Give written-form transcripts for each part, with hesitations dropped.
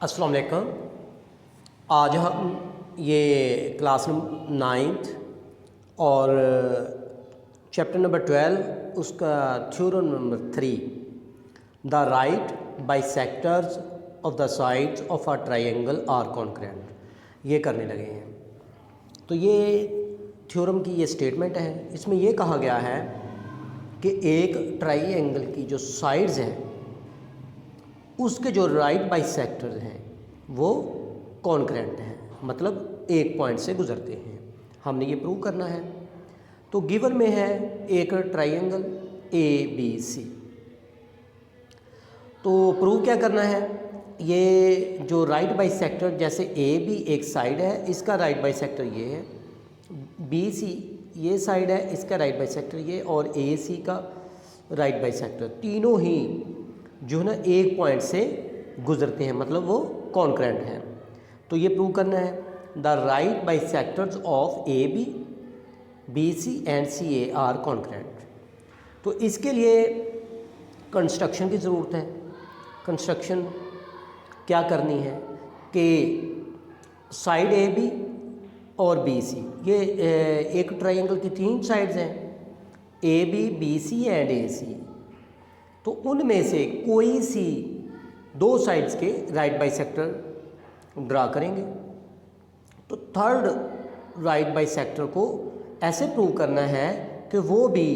अस्सलाम वालेकुम। आज हम ये क्लास नाइन्थ और चैप्टर नंबर 12 उसका theorem number 3 the right bisectors of the sides of a triangle are concurrent ये करने लगे हैं। तो ये थ्योरम की ये स्टेटमेंट है। इसमें ये कहा गया है कि एक ट्रायंगल की जो साइड्स हैं उसके जो राइट बाइसेक्टर हैं वो कॉन्करेंट हैं, मतलब एक पॉइंट से गुजरते हैं। हमने ये प्रूव करना है। तो गिवन में है एक ट्रायंगल ए बी सी। तो प्रूव क्या करना है, ये जो राइट बाइसेक्टर जैसे ए बी एक साइड है, इसका राइट बाइसेक्टर ये है, बी सी ये साइड है, इसका राइट बाइसेक्टर ये, और ए सी का राइट बाइसेक्टर, तीनों ही जो है ना एक पॉइंट से गुजरते हैं, मतलब वो कॉन्करेंट हैं। तो ये प्रूव करना है the right bisectors of A B B C and C A are concurrent. तो इसके लिए कंस्ट्रक्शन की ज़रूरत है। कंस्ट्रक्शन क्या करनी है कि साइड ए बी और बी सी, ये एक ट्रायंगल की तीन साइड्स हैं, A B B C and A C. तो उनमें से कोई सी दो साइड्स के राइट बाइसेक्टर ड्रा करेंगे। तो थर्ड राइट बाइसेक्टर को ऐसे प्रूव करना है कि वो भी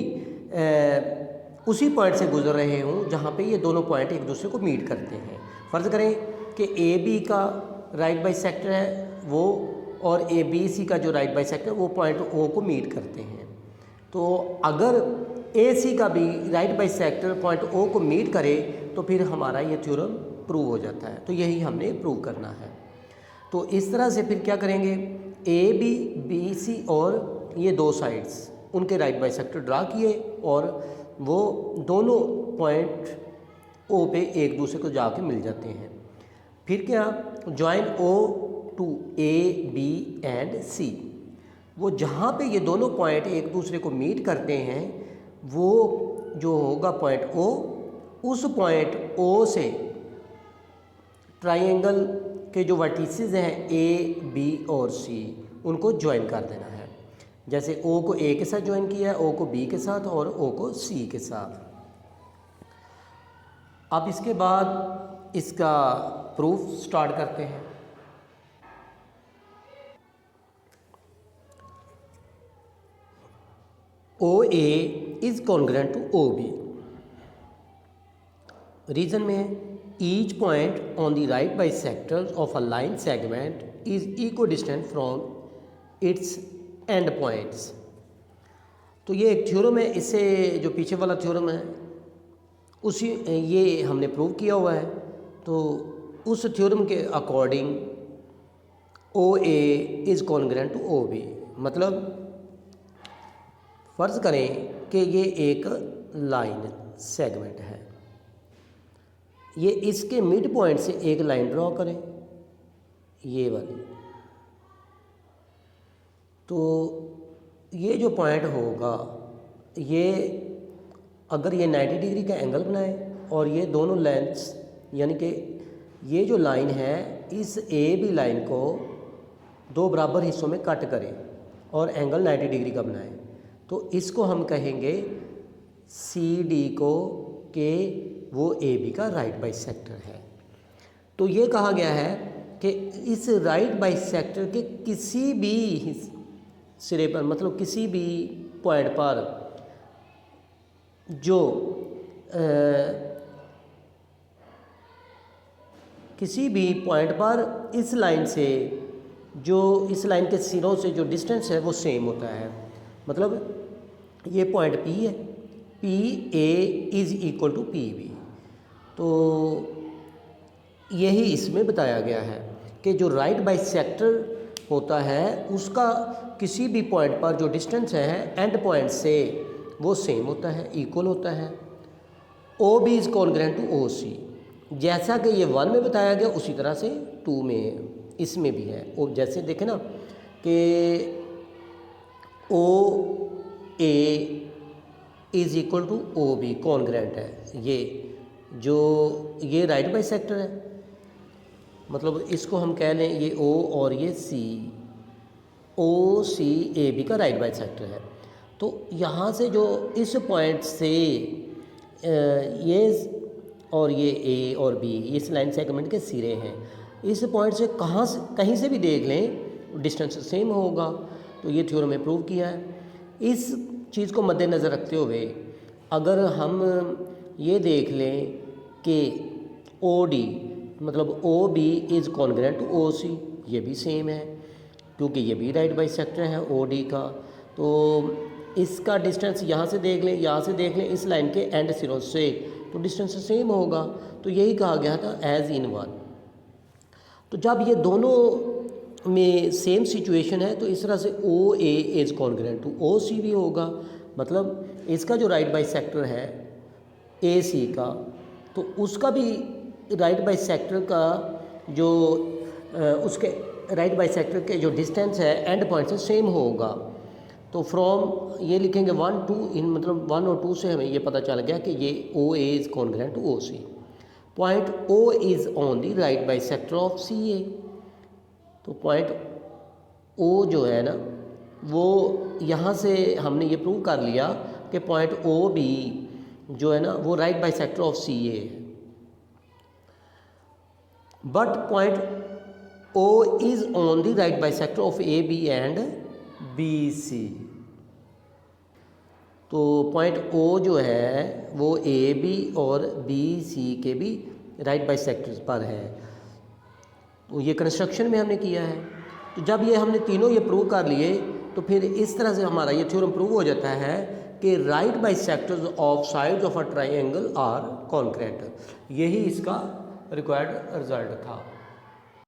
उसी पॉइंट से गुजर रहे हों जहाँ पे ये दोनों पॉइंट एक दूसरे को मीट करते हैं। फ़र्ज़ करें कि ए बी का राइट बाइसेक्टर है वो, और ए बी सी का जो राइट बाइसेक्टर वो पॉइंट ओ को मीट करते हैं। तो अगर ए सी का भी राइट बाइसेक्टर पॉइंट ओ को मीट करे तो फिर हमारा ये थ्योरम प्रूव हो जाता है। तो यही हमने प्रूव करना है। तो इस तरह से फिर क्या करेंगे, ए बी बी सी और ये दो साइड्स उनके राइट बाइसेक्टर ड्रा किए और वो दोनों पॉइंट ओ पे एक दूसरे को जाके मिल जाते हैं। फिर क्या, join O to A B and C. वो जहाँ पे ये दोनों पॉइंट एक दूसरे को मीट करते हैं वो जो होगा पॉइंट ओ, उस पॉइंट ओ से ट्रायंगल के जो वर्टिसेस हैं ए बी और सी उनको ज्वाइन कर देना है। जैसे ओ को ए के साथ ज्वाइन किया है, ओ को बी के साथ और ओ को सी के साथ। अब इसके बाद इसका प्रूफ स्टार्ट करते हैं। O A is congruent to O B. Reason में each point on the right bisector of a line segment is equidistant from its end points. तो ये एक थ्योरम है, इससे जो पीछे वाला थ्योरम है उसी ये हमने प्रूव किया हुआ है। तो उस थ्योरम के according O A is congruent to O B, मतलब फ़र्ज़ करें कि ये एक लाइन सेगमेंट है, ये इसके मिड पॉइंट से एक लाइन ड्रॉ करें, ये वाली। तो ये जो पॉइंट होगा ये अगर ये 90 डिग्री का एंगल बनाए और ये दोनों लेंथ्स यानी कि ये जो लाइन है इस ए बी लाइन को दो बराबर हिस्सों में कट करें और एंगल 90 डिग्री का बनाएं, तो इसको हम कहेंगे सी डी को कि वो ए बी का राइट बाइसेक्टर है। तो ये कहा गया है कि इस राइट बाइसेक्टर के किसी भी सिरे पर, मतलब किसी भी पॉइंट पर जो किसी भी पॉइंट पर इस लाइन से जो इस लाइन के सिरों से जो डिस्टेंस है वो सेम होता है। मतलब ये पॉइंट पी है, P A is equal to P B. तो यही इसमें बताया गया है कि जो राइट बाइसेक्टर होता है उसका किसी भी पॉइंट पर जो डिस्टेंस है एंड पॉइंट से वो सेम होता है, इक्वल होता है। O B is congruent to O C, जैसा कि ये 1 में बताया गया उसी तरह से 2 में इसमें भी है। और जैसे देखें ना कि O A is equal to O B congruent है, ये जो ये राइट बाइसेक्टर है मतलब इसको हम कह लें ये ओ और ये सी, ओ सी ए बी का राइट बाइसेक्टर है। तो यहाँ से जो इस पॉइंट से ये और ये ए और बी इस लाइन सेगमेंट के सिरे हैं, इस पॉइंट से कहीं से भी देख लें डिस्टेंस सेम होगा। तो ये थ्योरम में प्रूव किया है। इस चीज़ को मद्देनज़र रखते हुए अगर हम ये देख लें कि ओ डी मतलब O B is congruent to O C, ये भी सेम है क्योंकि ये भी राइट बाइसेक्टर है ओ डी का। तो इसका डिस्टेंस यहाँ से देख लें, यहाँ से देख लें, इस लाइन के एंड सिरों से, तो डिस्टेंस सेम होगा। तो यही कहा गया था एज इन वन। तो जब ये दोनों में सेम सिचुएशन है तो इस तरह से O A is congruent to O C भी होगा। मतलब इसका जो राइट बाइसेक्टर है ए सी का, तो उसका भी राइट बाइसेक्टर का जो उसके राइट बाइसेक्टर के जो डिस्टेंस है एंड पॉइंट से सेम होगा। तो फ्रॉम ये लिखेंगे 1 2 इन मतलब 1 और 2 से हमें ये पता चल गया कि ये O A is congruent to O C. Point O is on the right bisector of C A. तो पॉइंट ओ जो है ना, वो यहाँ से हमने ये प्रूव कर लिया कि पॉइंट ओ बी जो है ना वो right bisector of C A है। But point O is on the right bisector of A B and B C. तो पॉइंट ओ जो है वो ए बी और बी सी के भी राइट बाइसेक्टर्स पर है। तो ये कंस्ट्रक्शन में हमने किया है। तो जब ये हमने तीनों ये प्रूव कर लिए तो फिर इस तरह से हमारा ये थ्योरम प्रूव हो जाता है कि right bisectors of sides of a triangle are congruent. यही इसका रिक्वायर्ड रिजल्ट था।